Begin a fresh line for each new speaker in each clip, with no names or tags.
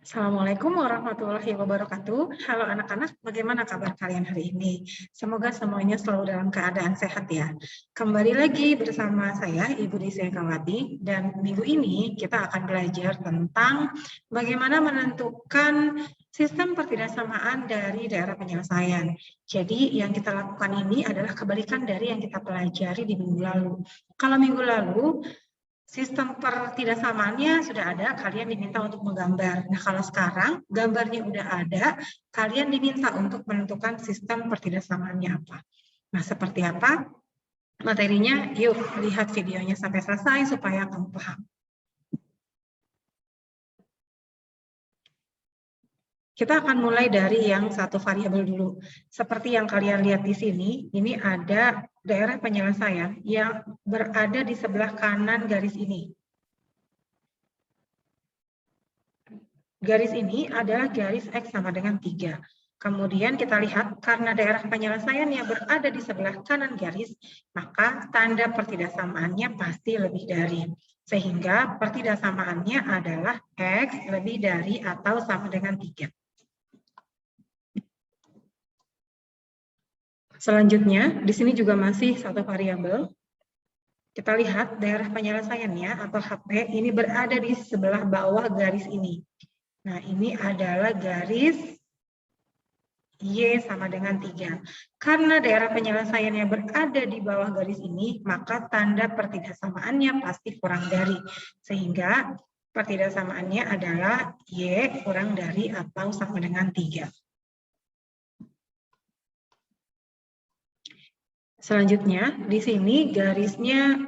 Assalamualaikum warahmatullahi wabarakatuh. Halo anak-anak, bagaimana kabar kalian hari ini? Semoga semuanya selalu dalam keadaan sehat ya. Kembali lagi bersama saya, Ibu Desi Kawati, dan minggu ini kita akan belajar tentang bagaimana menentukan sistem pertidaksamaan dari daerah penyelesaian. Jadi yang kita lakukan ini adalah kebalikan dari yang kita pelajari di minggu lalu. Kalau minggu lalu, sistem pertidaksamaannya sudah ada, kalian diminta untuk menggambar. Nah, kalau sekarang gambarnya udah ada, kalian diminta untuk menentukan sistem pertidaksamaannya apa. Nah, seperti apa materinya? Yuk, lihat videonya sampai selesai supaya kamu paham. Kita akan mulai dari yang satu variabel dulu. Seperti yang kalian lihat di sini, ini ada daerah penyelesaian yang berada di sebelah kanan garis ini. Garis ini adalah garis X sama dengan 3. Kemudian kita lihat, karena daerah penyelesaian yang berada di sebelah kanan garis, maka tanda pertidaksamaannya pasti lebih dari. Sehingga pertidaksamaannya adalah X lebih dari atau sama dengan 3. Selanjutnya, di sini juga masih satu variabel. Kita lihat daerah penyelesaiannya atau HP ini berada di sebelah bawah garis ini. Nah, ini adalah garis Y sama dengan 3. Karena daerah penyelesaian yang berada di bawah garis ini, maka tanda pertidaksamaannya pasti kurang dari. Sehingga pertidaksamaannya adalah Y kurang dari atau sama dengan 3. Selanjutnya, di sini garisnya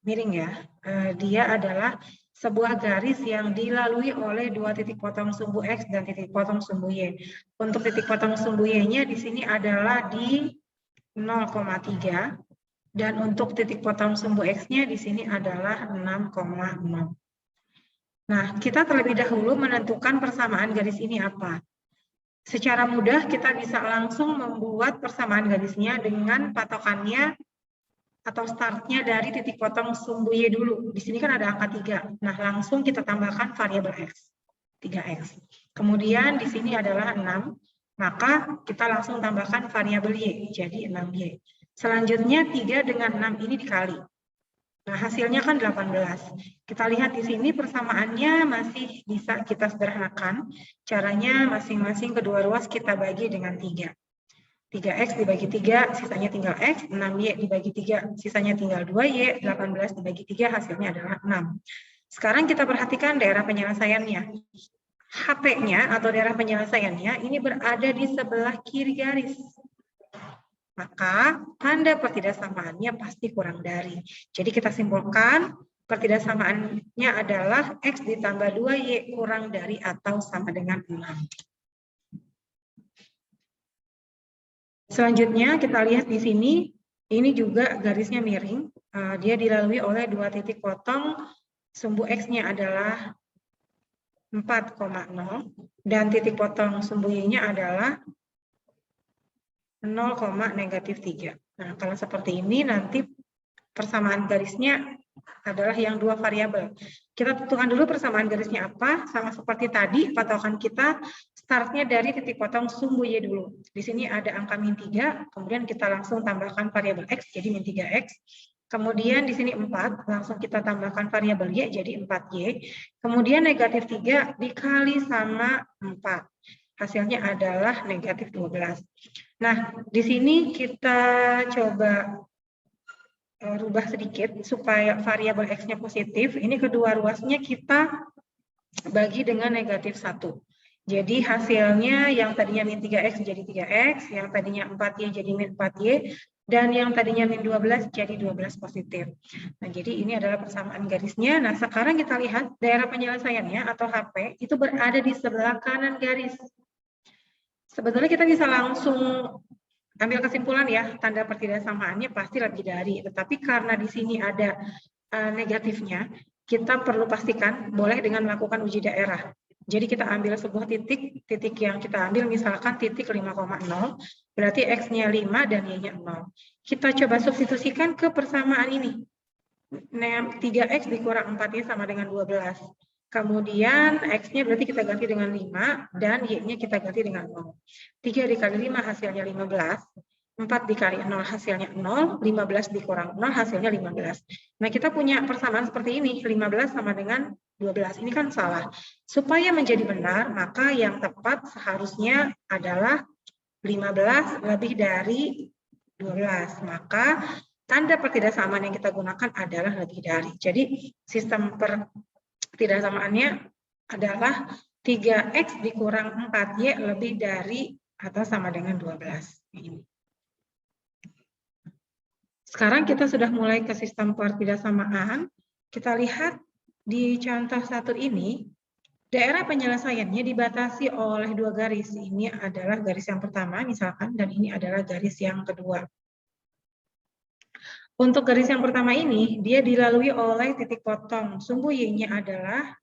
miring ya. Dia adalah sebuah garis yang dilalui oleh dua titik potong sumbu X dan titik potong sumbu Y. Untuk titik potong sumbu Y-nya di sini adalah di 0,3 dan untuk titik potong sumbu X-nya di sini adalah 6,0. Nah, kita terlebih dahulu menentukan persamaan garis ini apa. Secara mudah kita bisa langsung membuat persamaan garisnya dengan patokannya atau startnya dari titik potong sumbu Y dulu. Di sini kan ada angka 3. Nah, langsung kita tambahkan variabel X, 3X. Kemudian di sini adalah 6, maka kita langsung tambahkan variabel Y, jadi 6Y. Selanjutnya 3 dengan 6 ini dikali. Nah, hasilnya kan 18. Kita lihat di sini persamaannya masih bisa kita sederhanakan. Caranya masing-masing kedua ruas kita bagi dengan 3. 3X dibagi 3, sisanya tinggal X, 6Y dibagi 3, sisanya tinggal 2Y, 18 dibagi 3, hasilnya adalah 6. Sekarang kita perhatikan daerah penyelesaiannya. HP-nya atau daerah penyelesaiannya ini berada di sebelah kiri garis. Maka tanda pertidaksamaannya pasti kurang dari. Jadi kita simpulkan pertidaksamaannya adalah X ditambah 2Y kurang dari atau sama dengan 6. Selanjutnya kita lihat di sini, ini juga garisnya miring. Dia dilalui oleh dua titik potong, sumbu X-nya adalah 4,0 dan titik potong sumbu Y-nya adalah 0,-3. Nah, kalau seperti ini nanti persamaan garisnya adalah yang dua variabel. Kita tentukan dulu persamaan garisnya apa, sama seperti tadi patokan kita startnya dari titik potong sumbu Y dulu. Di sini ada angka min 3, kemudian kita langsung tambahkan variabel X, jadi min 3X. Kemudian di sini 4, langsung kita tambahkan variabel Y, jadi 4Y. Kemudian negatif 3 dikali sama 4. Hasilnya adalah negatif 12. Nah, di sini kita coba rubah sedikit supaya variabel X-nya positif. Ini kedua ruasnya kita bagi dengan negatif 1. Jadi hasilnya yang tadinya min 3X jadi 3X, yang tadinya 4Y jadi min 4Y, dan yang tadinya min 12 jadi 12 positif. Nah, jadi ini adalah persamaan garisnya. Nah, sekarang kita lihat daerah penyelesaiannya atau HP itu berada di sebelah kanan garis. Sebetulnya kita bisa langsung ambil kesimpulan ya, tanda pertidaksamaannya pasti lebih dari. Tetapi karena di sini ada negatifnya, kita perlu pastikan boleh dengan melakukan uji daerah. Jadi kita ambil sebuah titik yang kita ambil misalkan titik 5,0, berarti X-nya 5 dan Y-nya 0. Kita coba substitusikan ke persamaan ini. 3X dikurang 4Y sama dengan 12. Kemudian X-nya berarti kita ganti dengan 5, dan Y-nya kita ganti dengan 0. 3 dikali 5 hasilnya 15, 4 dikali 0 hasilnya 0, 15 dikurang 0 hasilnya 15. Nah, kita punya persamaan seperti ini, 15 sama dengan 12. Ini kan salah. Supaya menjadi benar, maka yang tepat seharusnya adalah 15 lebih dari 12. Maka tanda pertidaksamaan yang kita gunakan adalah lebih dari. Jadi, sistem pertidaksamaannya adalah 3X dikurang 4Y lebih dari atau sama dengan 12. Ini. Sekarang kita sudah mulai ke sistem pertidaksamaan. Kita lihat di contoh 1 ini, daerah penyelesaiannya dibatasi oleh 2 garis. Ini adalah garis yang pertama misalkan, dan ini adalah garis yang kedua. Untuk garis yang pertama ini, dia dilalui oleh titik potong. Sumbu Y-nya adalah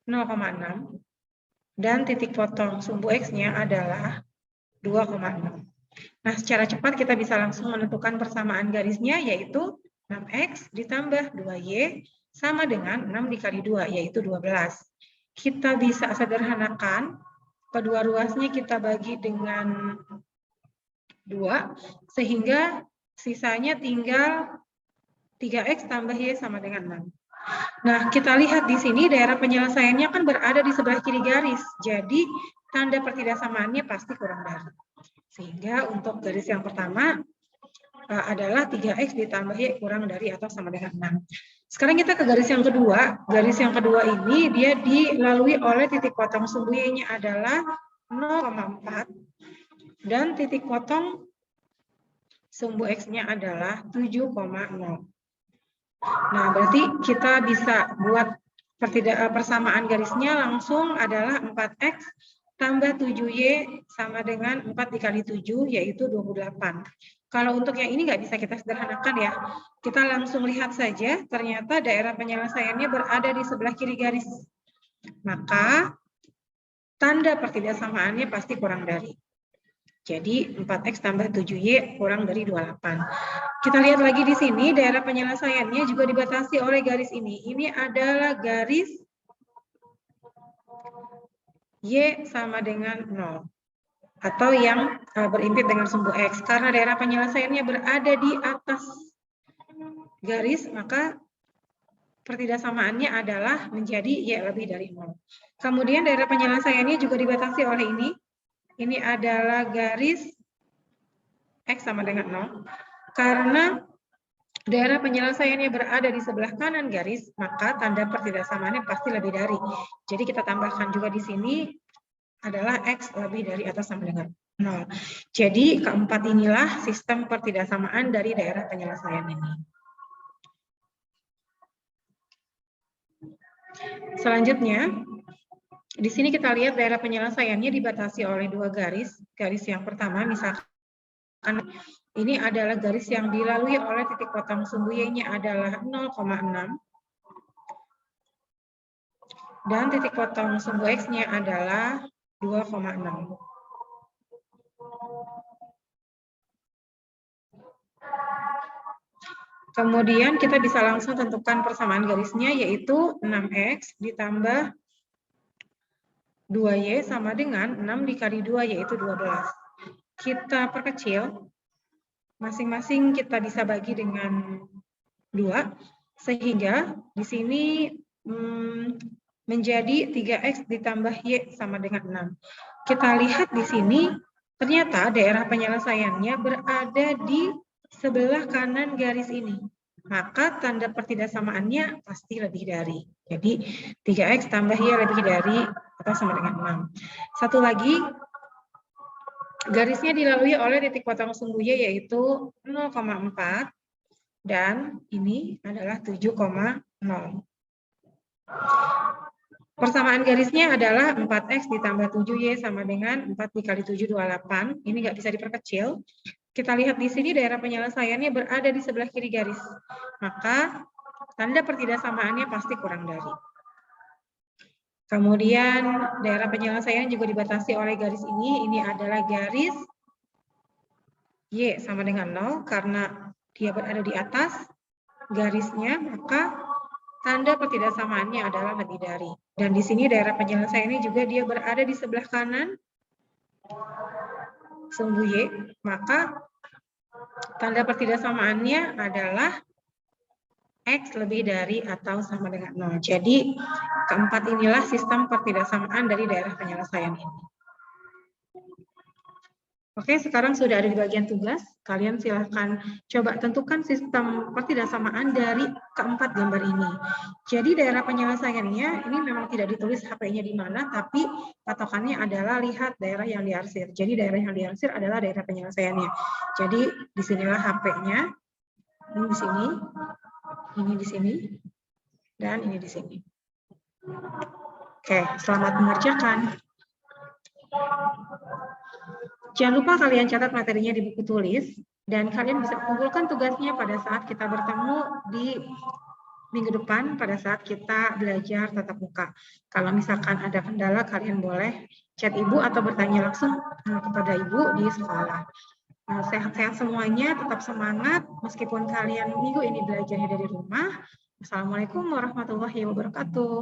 0,6 dan titik potong sumbu X-nya adalah 2,6. Nah, secara cepat kita bisa langsung menentukan persamaan garisnya, yaitu 6X ditambah 2Y sama dengan 6 dikali 2, yaitu 12. Kita bisa sederhanakan, kedua ruasnya kita bagi dengan 2, sehingga sisanya tinggal 3X tambah Y sama dengan 6. Nah, kita lihat di sini daerah penyelesaiannya kan berada di sebelah kiri garis. Jadi, tanda pertidaksamaannya pasti kurang dari. Sehingga untuk garis yang pertama adalah 3X ditambah Y kurang dari atau sama dengan 6. Sekarang kita ke garis yang kedua. Garis yang kedua ini dia dilalui oleh titik potong sumbu Y-nya adalah 0,4 dan titik potong sumbu X-nya adalah 7,0. Nah, berarti kita bisa buat persamaan garisnya langsung adalah 4X tambah 7Y sama dengan 4 dikali 7, yaitu 28. Kalau untuk yang ini nggak bisa kita sederhanakan ya. Kita langsung lihat saja, ternyata daerah penyelesaiannya berada di sebelah kiri garis. Maka, tanda pertidaksamaannya pasti kurang dari. Jadi 4X tambah 7Y kurang dari 28. Kita lihat lagi di sini, daerah penyelesaiannya juga dibatasi oleh garis ini. Ini adalah garis Y sama dengan 0. Atau yang berimpit dengan sumbu X. Karena daerah penyelesaiannya berada di atas garis, maka pertidaksamaannya adalah menjadi Y lebih dari 0. Kemudian daerah penyelesaiannya juga dibatasi oleh ini. Ini adalah garis X sama dengan 0. Karena daerah penyelesaiannya berada di sebelah kanan garis, maka tanda pertidaksamaannya pasti lebih dari. Jadi kita tambahkan juga di sini adalah X lebih dari atau sama dengan 0. Jadi keempat inilah sistem pertidaksamaan dari daerah penyelesaian ini. Selanjutnya, di sini kita lihat daerah penyelesaiannya dibatasi oleh 2 garis. Garis yang pertama misalkan ini adalah garis yang dilalui oleh titik potong sumbu Y-nya adalah 0,6 dan titik potong sumbu X-nya adalah 2,6. Kemudian kita bisa langsung tentukan persamaan garisnya, yaitu 6X ditambah 2Y sama dengan 6 dikali 2, yaitu 12. Kita perkecil, masing-masing kita bisa bagi dengan 2, sehingga di sini menjadi 3X ditambah Y sama dengan 6. Kita lihat di sini, ternyata daerah penyelesaiannya berada di sebelah kanan garis ini. Maka tanda pertidaksamaannya pasti lebih dari. Jadi 3X tambah Y lebih dari atau sama dengan 6. Satu lagi, garisnya dilalui oleh titik potong sumbu Y yaitu 0,4 dan ini adalah 7,0. Persamaan garisnya adalah 4X ditambah 7Y sama dengan 4 dikali 7, 28. Ini nggak bisa diperkecil. Kita lihat di sini daerah penyelesaiannya berada di sebelah kiri garis. Maka tanda pertidaksamaannya pasti kurang dari. Kemudian daerah penyelesaian juga dibatasi oleh garis ini. Ini adalah garis Y sama dengan 0 karena dia berada di atas garisnya, maka tanda ketidaksamaannya adalah lebih dari. Dan di sini daerah penyelesaian ini juga dia berada di sebelah kanan sumbu Y, maka tanda ketidaksamaannya adalah X lebih dari atau sama dengan 0. Jadi, keempat inilah sistem ketidaksamaan dari daerah penyelesaian ini. Oke, sekarang sudah ada di bagian tugas. Kalian silahkan coba tentukan sistem ketidaksamaan dari keempat gambar ini. Jadi daerah penyelesaiannya ini memang tidak ditulis HP-nya di mana, tapi patokannya adalah lihat daerah yang diarsir. Jadi daerah yang diarsir adalah daerah penyelesaiannya. Jadi disinilah HP-nya, ini di sini, ini di sini, dan ini di sini. Oke, selamat mengerjakan. Jangan lupa kalian catat materinya di buku tulis, dan kalian bisa kumpulkan tugasnya pada saat kita bertemu di minggu depan, pada saat kita belajar tatap muka. Kalau misalkan ada kendala, kalian boleh chat ibu atau bertanya langsung kepada ibu di sekolah. Sehat-sehat semuanya, tetap semangat, meskipun kalian minggu ini belajarnya dari rumah. Assalamualaikum warahmatullahi wabarakatuh.